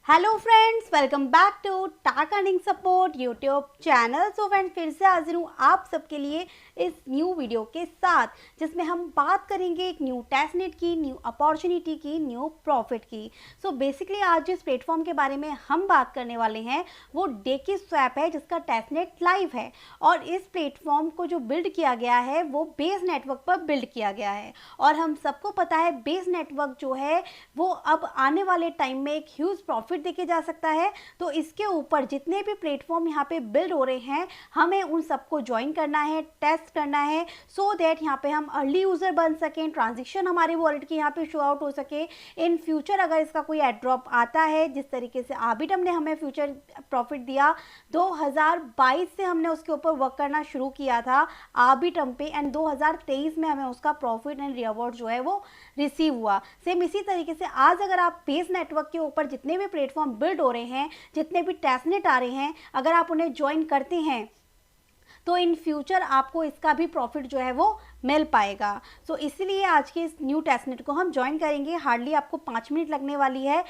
Hello friends, welcome back to talk earning support YouTube channel. So friends, फिर से हाजिर हूँ आप सबके लिए इस न्यू वीडियो के साथ, जिसमें हम बात करेंगे एक न्यू टेस्टनेट की, न्यू अपॉर्चुनिटी की, न्यू प्रॉफिट की। सो बेसिकली आज जिस प्लेटफॉर्म के बारे में हम बात करने वाले हैं वो DekiSwap है, जिसका टेस्टनेट लाइव है। और इस प्लेटफॉर्म को जो बिल्ड किया गया है वो बेस नेटवर्क पर बिल्ड किया गया है। और हम सबको पता है बेस नेटवर्क जो है वो अब आने वाले टाइम में एक ह्यूज प्रॉफिट देके जा सकता है। तो इसके ऊपर जितने भी प्लेटफॉर्म यहाँ पे बिल्ड हो रहे हैं, हमें उन सबको ज्वाइन करना है, टेस्ट करना है, सो दैट यहाँ पे हम अर्ली यूजर बन सकें, ट्रांजेक्शन हमारे वॉलेट की यहाँ पे शो आउट हो सके। इन फ्यूचर अगर इसका कोई एड ड्रॉप आता है, जिस तरीके से आर्बिटम ने हमें फ्यूचर प्रॉफिट दिया, 2022 से हमने उसके ऊपर वर्क करना शुरू किया था आर्बिटम पे, एंड 2023 में हमें उसका प्रॉफिट एंड रिवॉर्ड जो है वो रिसीव हुआ। सेम इसी तरीके से आज अगर आप बेस नेटवर्क के ऊपर जितने भी प्लेटफॉर्म बिल्ड हो रहे हैं, जितने भी टेस्टनेट आ रहे हैं, अगर आप उन्हें ज्वाइन करते हैं तो इन फ्यूचर आपको इसका भी प्रॉफिट जो है वो मिल पाएगा। सो इसीलिए आज के इस न्यू टेस्टनेट को हम ज्वाइन करेंगे। हार्डली आपको 5 मिनट लगने वाली है।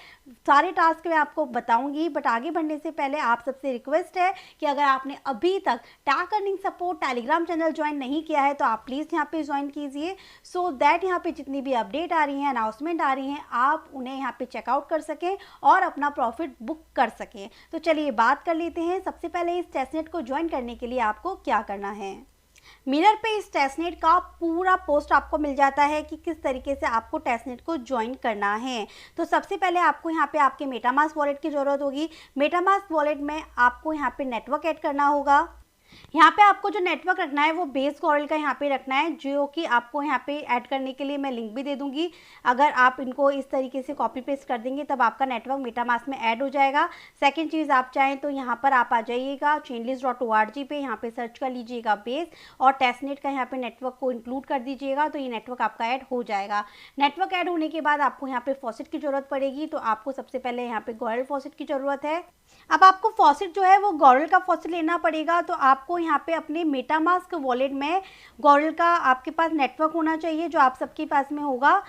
सारे टास्क मैं आपको बताऊंगी, बट आगे बढ़ने से पहले आप सबसे रिक्वेस्ट है कि अगर आपने अभी तक talk earning support Telegram channel join नहीं किया है तो आप प्लीज़ यहाँ पे ज्वाइन कीजिए, सो दैट यहाँ पे जितनी भी अपडेट आ रही हैं, अनाउंसमेंट आ रही हैं, आप उन्हें यहाँ पे चेकआउट कर सकें और अपना प्रॉफिट बुक कर सकें। तो चलिए बात कर लेते हैं। सबसे पहले इस टेस्टनेट को ज्वाइन करने के लिए आपको क्या करना है। मिरर पे इस टेस्टनेट का पूरा पोस्ट आपको मिल जाता है कि किस तरीके से आपको टेस्टनेट को ज्वाइन करना है। तो सबसे पहले आपको यहाँ पे आपके मेटामास्क वॉलेट की ज़रूरत होगी। मेटामास्क वॉलेट में आपको यहाँ पे नेटवर्क ऐड करना होगा। यहाँ पे आपको जो नेटवर्क रखना है वो बेस गॉरल का यहाँ पे रखना है, जो कि आपको यहाँ पे ऐड करने के लिए मैं लिंक भी दे दूंगी। अगर आप इनको इस तरीके से कॉपी पेस्ट कर देंगे तब आपका नेटवर्क मेटामास्क में ऐड हो जाएगा। सेकंड चीज़, आप चाहें तो यहाँ पर आप आ जाइएगा chainlist.org पे, यहाँ पे सर्च कर लीजिएगा बेस और टेस्टनेट का यहाँ पे नेटवर्क को इंक्लूड कर दीजिएगा, तो ये नेटवर्क आपका ऐड हो जाएगा। नेटवर्क ऐड होने के बाद आपको यहाँ पे फॉसेट की ज़रूरत पड़ेगी। तो आपको सबसे पहले यहाँ पे गॉरल फॉसेट की ज़रूरत है। अब आपको फॉसेट जो है वो गॉरल का फॉसेट लेना पड़ेगा। तो आपको यहाँ पे अपने मेटामास्क वॉलेट में गॉरल का आपके पास नेटवर्क होना चाहिए, जो आप सबके पास में होगा।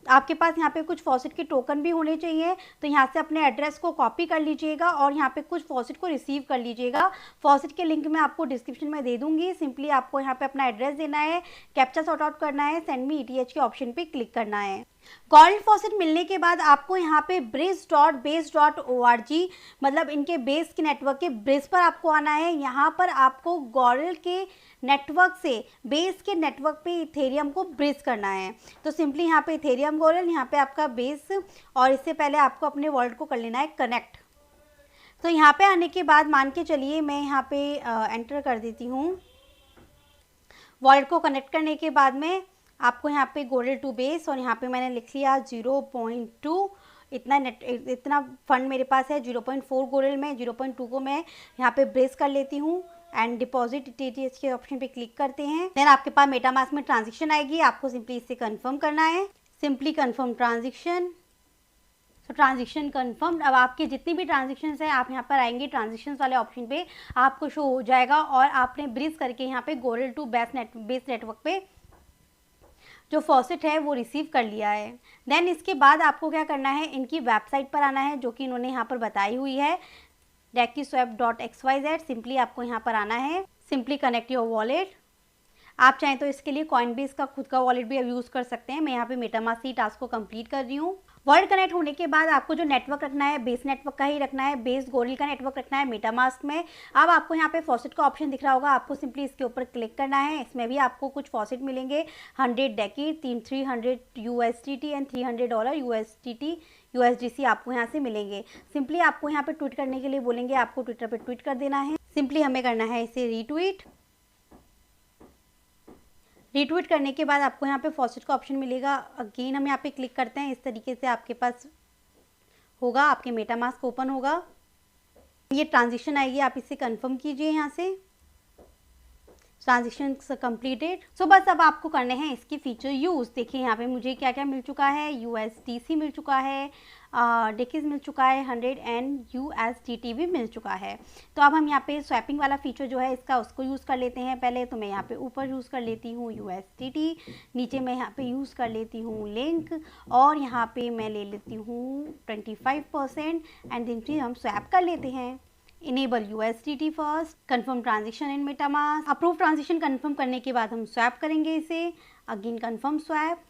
आपके पास यहाँ पे कुछ फॉसेट के टोकन भी होने चाहिए। तो यहाँ से अपने एड्रेस को कॉपी कर लीजिएगा और यहाँ पे कुछ फॉसेट को रिसीव कर लीजिएगा। फॉसेट के लिंक मैं आपको डिस्क्रिप्शन में दे दूंगी। सिंपली आपको यहाँ पे अपना एड्रेस देना है, कैप्चा सॉर्ट आउट करना है, सेंड मी ETH के ऑप्शन पे क्लिक करना है। गॉरल फॉसेट मिलने के बाद आपको यहाँ पे bridge.base.org, मतलब इनके बेस के नेटवर्क के ब्रिज पर आपको आना है। यहाँ पर आपको गॉरल के नेटवर्क से बेस के नेटवर्क पे इथेरियम को ब्रिज करना है। तो सिंपली यहाँ पे इथेरियम गॉरल, यहाँ पे आपका बेस, और इससे पहले आपको अपने वॉलेट को कर लेना है कनेक्ट। तो यहाँ पे आने के बाद मान के चलिए मैं यहाँ पे एंटर कर देती हूँ। वॉलेट को कनेक्ट करने के बाद में आपको यहाँ पे गॉरल टू बेस, और यहाँ पे मैंने लिख लिया 0.2, इतना फंड मेरे पास है। 0.4 गॉरल में, 0.2 को मैं यहाँ पे ब्रेस कर लेती हूँ एंड डिपॉजिट ETH के ऑप्शन पे क्लिक करते हैं। देन आपके पास मेटामास्क में ट्रांजेक्शन आएगी, आपको सिंपली इससे कंफर्म करना है। Simply confirm transaction. तो ट्रांजेक्शन कंफर्म। अब आपके जितनी भी ट्रांजेक्शन्स हैं आप यहाँ पर आएंगे, ट्रांजेक्शन्स वाले ऑप्शन पे आपको शो हो जाएगा, और आपने ब्रिज करके यहाँ पे गॉरल टू बेस नेटवर्क पे जो फॉसेट है वो रिसीव कर लिया है। देन इसके बाद आपको क्या करना है, इनकी वेबसाइट पर आना है, जो कि इन्होंने यहाँ पर बताई हुई है DekiSwap.xyz। सिंपली आपको यहाँ पर आना है। Simply connect your wallet. आप चाहें तो इसके लिए कॉइनबेस का खुद का वॉलेट भी यूज़ कर सकते हैं। मैं यहाँ पे मेटामास्क ही टास्क को कंप्लीट कर रही हूँ। वॉलेट कनेक्ट होने के बाद आपको जो नेटवर्क रखना है बेस नेटवर्क का ही रखना है, बेस गॉरल का नेटवर्क रखना है मेटामास्क में। अब आपको यहाँ पे फॉसेट का ऑप्शन दिख रहा होगा, आपको सिंपली इसके ऊपर क्लिक करना है। इसमें भी आपको कुछ फॉसेट मिलेंगे, 100 डेकी, 300 USDT एंड $300 USDC आपको यहाँ से मिलेंगे। सिंपली आपको यहाँ पे ट्वीट करने के लिए बोलेंगे, आपको ट्विटर पे ट्वीट कर देना है। सिंपली हमें करना है इसे रीट्वीट। रीट्वीट करने के बाद आपको यहाँ पे फॉसेट का ऑप्शन मिलेगा। अगेन हम यहाँ पे क्लिक करते हैं। इस तरीके से आपके पास होगा, आपके मेटामास्क ओपन होगा, ये ट्रांजेक्शन आएगी, आप इसे कंफर्म कीजिए। यहाँ से ट्रांजेक्शन कंप्लीटेड। सो बस अब आपको करने हैं इसकी फीचर यूज़। देखिए यहाँ पे मुझे क्या क्या मिल चुका है, USDC मिल चुका है, डेकीज मिल चुका है, 100 एंड USDT भी मिल चुका है। तो अब हम यहाँ पे स्वैपिंग वाला फीचर जो है इसका उसको यूज़ कर लेते हैं। पहले तो मैं यहाँ पे ऊपर यूज़ कर लेती हूँ USDT, नीचे मैं यहाँ पे यूज़ कर लेती हूँ लिंक, और यहाँ पे मैं ले लेती हूँ 25% एंड सिंपली हम स्वैप कर लेते हैं। Enable USDT first, confirm transaction in MetaMask. Approve transaction confirm करने के बाद हम स्वैप करेंगे इसे। Again confirm swap.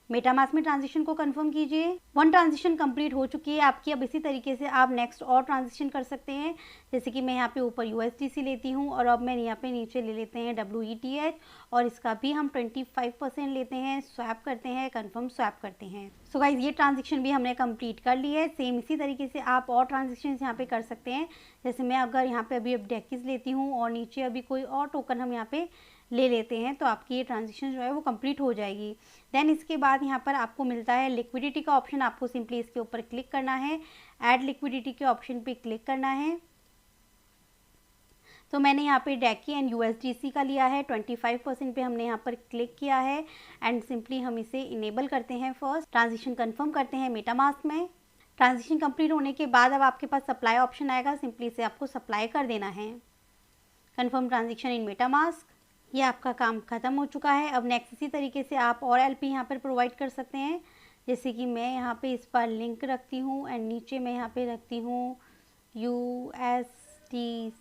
मेटामास्क में ट्रांजेक्शन को कंफर्म कीजिए। 1 ट्रांजेक्शन कंप्लीट हो चुकी है आपकी। अब इसी तरीके से आप नेक्स्ट और ट्रांजेक्शन कर सकते हैं। जैसे कि मैं यहाँ पे ऊपर USDC लेती हूँ और अब मैं यहाँ पे नीचे ले लेते हैं WETH, और इसका भी हम 25% लेते हैं, स्वैप करते हैं, कंफर्म स्वैप करते हैं। सो गाइज ये ट्रांजेक्शन भी हमने कंप्लीट कर ली है। सेम इसी तरीके से आप और ट्रांजेक्शन यहाँ पे कर सकते हैं। जैसे मैं अगर यहाँ पे अभी डेकीज लेती हूँ और नीचे अभी कोई और टोकन हम यहाँ पे ले लेते हैं, तो आपकी ये ट्रांजेक्शन जो है वो कंप्लीट हो जाएगी। देन इसके बाद यहाँ पर आपको मिलता है लिक्विडिटी का ऑप्शन। आपको सिंपली इसके ऊपर क्लिक करना है, ऐड लिक्विडिटी के ऑप्शन पे क्लिक करना है। तो मैंने यहाँ पे डेकी एंड USDC का लिया है, 25% पे हमने यहाँ पर क्लिक किया है एंड सिंपली हम इसे इनेबल करते हैं। फर्स्ट ट्रांजेक्शन कंफर्म करते हैं मेटामास्क में। ट्रांजेक्शन कंप्लीट होने के बाद अब आपके पास सप्लाई ऑप्शन आएगा, सिंपली इसे आपको सप्लाई कर देना है। Confirm transaction in MetaMask. ये आपका काम ख़त्म हो चुका है। अब नेक्स्ट इसी तरीके से आप और LP यहाँ पर प्रोवाइड कर सकते हैं। जैसे कि मैं यहाँ पे इस पर लिंक रखती हूँ एंड नीचे मैं यहाँ पे रखती हूँ USDT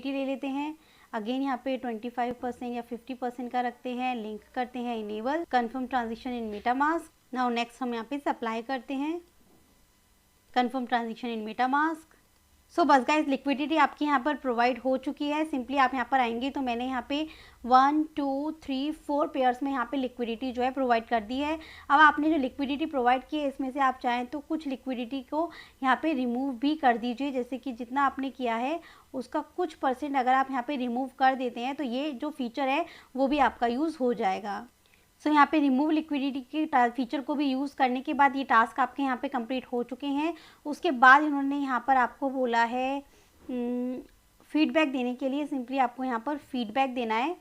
ले लेते हैं। अगेन यहाँ पे 25% या 50% का रखते हैं, लिंक करते हैं enable, confirm transaction in MetaMask. Now next हम यहाँ पे सप्लाई करते हैं, कन्फर्म ट्रांजेक्शन इन मेटामास्क। सो बस गाइज लिक्विडिटी आपकी यहाँ पर प्रोवाइड हो चुकी है। सिंपली आप यहाँ पर आएंगे तो मैंने यहाँ पे 1 2 3 4 पेयर्स में यहाँ पे लिक्विडिटी जो है प्रोवाइड कर दी है। अब आपने जो लिक्विडिटी प्रोवाइड की है इसमें से आप चाहें तो कुछ लिक्विडिटी को यहाँ पे रिमूव भी कर दीजिए। जैसे कि जितना आपने किया है उसका कुछ % अगर आप यहाँ पे रिमूव कर देते हैं तो ये जो फीचर है वो भी आपका यूज़ हो जाएगा। सो यहाँ पे रिमूव लिक्विडिटी के फीचर को भी यूज़ करने के बाद ये टास्क आपके यहाँ पे कंप्लीट हो चुके हैं। उसके बाद इन्होंने यहाँ पर आपको बोला है फीडबैक देने के लिए। सिंपली आपको यहाँ पर फीडबैक देना है।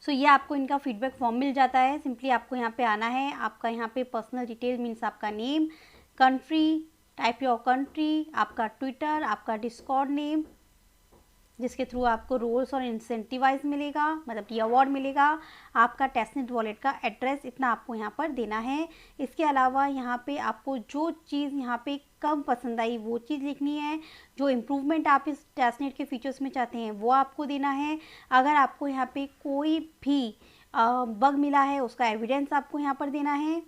सो ये आपको इनका फीडबैक फॉर्म मिल जाता है। सिंपली आपको यहाँ पे आना है। आपका यहाँ पे पर्सनल डिटेल मीन्स आपका name, country, type your country, आपका ट्विटर, आपका डिस्कॉर्ड नेम, जिसके थ्रू आपको रोल्स और इंसेंटिवाइज मिलेगा, मतलब ये अवार्ड मिलेगा, आपका टेस्टनेट वॉलेट का एड्रेस, इतना आपको यहाँ पर देना है। इसके अलावा यहाँ पे आपको जो चीज़ यहाँ पे कम पसंद आई वो चीज़ लिखनी है। जो इम्प्रूवमेंट आप इस टेस्टनेट के फीचर्स में चाहते हैं वो आपको देना है। अगर आपको यहाँ पे कोई भी बग मिला है उसका एविडेंस आपको यहाँ पर देना है।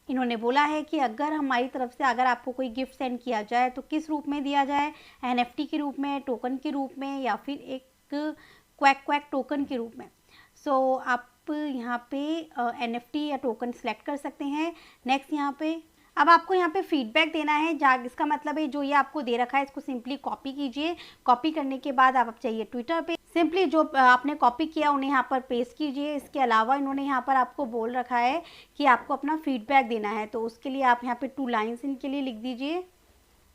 इन्होंने बोला है कि अगर हमारी तरफ से अगर आपको कोई गिफ्ट सेंड किया जाए तो किस रूप में दिया जाए, NFT के रूप में, टोकन के रूप में, या फिर एक क्वैक टोकन के रूप में। सो आप यहाँ पे NFT या टोकन सेलेक्ट कर सकते हैं। नेक्स्ट यहाँ पे अब आपको यहाँ पे फीडबैक देना है। इसका मतलब है जो ये आपको दे रखा है इसको सिंपली कॉपी कीजिए। कॉपी करने के बाद आप चाहिए ट्विटर पे, सिंपली जो आपने कॉपी किया उन्हें यहाँ पर पेस्ट कीजिए। इसके अलावा इन्होंने यहाँ पर आपको बोल रखा है कि आपको अपना फीडबैक देना है, तो उसके लिए आप यहाँ पे 2 लाइन्स इनके लिए लिख दीजिए।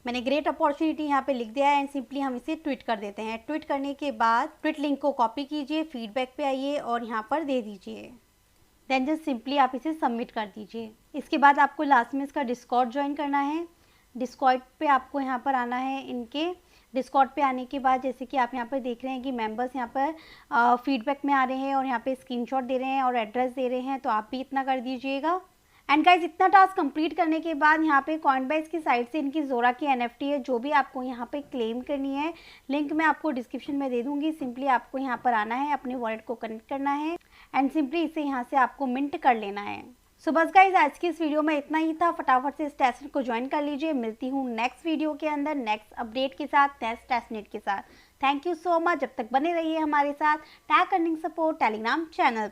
मैंने ग्रेट अपॉर्चुनिटी यहाँ पे लिख दिया है एंड सिंपली हम इसे ट्वीट कर देते हैं। ट्वीट करने के बाद ट्वीट लिंक को कॉपी कीजिए, फीडबैक पे आइए और यहाँ पर दे दीजिए। देन जस्ट सिंपली आप इसे सबमिट कर दीजिए। इसके बाद आपको लास्ट में इसका डिस्कॉर्ड ज्वाइन करना है। डिस्कॉर्ड पे आपको यहाँ पर आना है। इनके डिस्कॉर्ड पे आने के बाद जैसे कि आप यहाँ पर देख रहे हैं कि मेंबर्स यहाँ पर फीडबैक में आ रहे हैं और यहाँ पे स्क्रीनशॉट दे रहे हैं और एड्रेस दे रहे हैं, तो आप भी इतना कर दीजिएगा। एंड गाइज इतना टास्क कंप्लीट करने के बाद यहाँ पे कॉइनबाइज की साइड से इनकी जोरा की NFT है जो भी आपको यहाँ पे क्लेम करनी है। लिंक मैं आपको डिस्क्रिप्शन में दे दूँगी। सिंपली आपको यहाँ पर आना है, अपने वॉलेट को कनेक्ट करना है एंड सिंपली इसे यहाँ से आपको मिंट कर लेना है। सो बस गाइज आज की इस वीडियो में इतना ही था। फटाफट से इस टेस्टनेट को ज्वाइन कर लीजिए। मिलती हूँ नेक्स्ट वीडियो के अंदर नेक्स्ट अपडेट के साथ, नेक्स्ट टेस्टनेट के साथ। Thank you so much. जब तक बने रहिए हमारे साथ tag earning support Telegram channel पे।